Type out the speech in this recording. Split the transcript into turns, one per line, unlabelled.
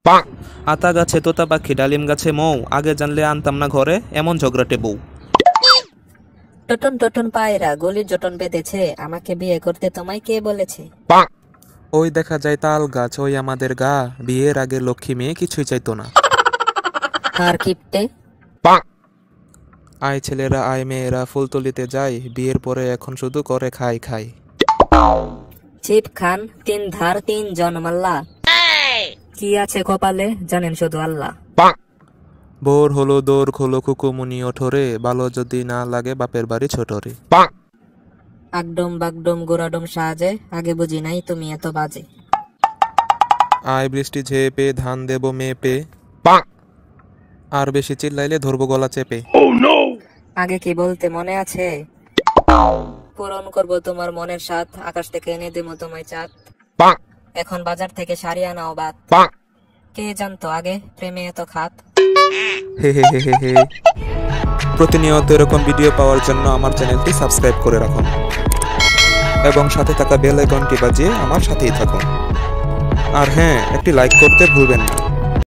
আতা গাছে তোতা পাখি, ডালিম গাছে মৌ, আগে জানলে আনতাম না ঘরে এমন ঝগড়াটে বউ।
টটন টটন পায়রা গলির জটন বেঁধেছে, আমাকে বিয়ে করতে তোমায় কে বলেছে?
ওই দেখা যায় তাল গাছ, ওই আমাদের গা, বিয়ের আগে লক্ষ্মী মেয়ে কিছুই চাইতো না।
আর কিপটে
আয় ছেলেরা আয় মেয়েরা ফুল তুলিতে যায়, বিয়ের পরে এখন শুধু করে খাই খাই।
চিপ খান তিন ধার তিন জন মাল্লা, কি আছে কপালে জানেন শুধু আল্লাহ।
ভোর হলো দৌড় খোলো কুকুমুনি ওঠরে, ভালো যদি না লাগে বাপের বাড়ি ছোটরে।
আগডুম বাগডুম গোড়াডুম সাজে, আগে বুঝি নাই তুমি এত বাজে।
আয় বৃষ্টি ঝেপে ধান দেব মেপে, আর বেশি চিল্লাইলে ধরবো গলা চেপে।
আগে কি বলতে মনে আছে, পূরণ করবো তোমার মনের সাথ, আকাশ থেকে এনে দেবো তোমায় চাঁদ। এখন বাজার থেকে শাড়ি আনাও বাদ, কে জানতো আগে প্রেমে এত খাত।
হে হে হে হে হে। প্রতিনিয়ত এরকম ভিডিও পাওয়ার জন্য আমার চ্যানেলটি সাবস্ক্রাইব করে রাখুন এবং সাথে থাকা বেল আইকনটি বাজিয়ে আমার সাথেই থাকুন। আর হ্যাঁ, একটি লাইক করতে ভুলবেন না।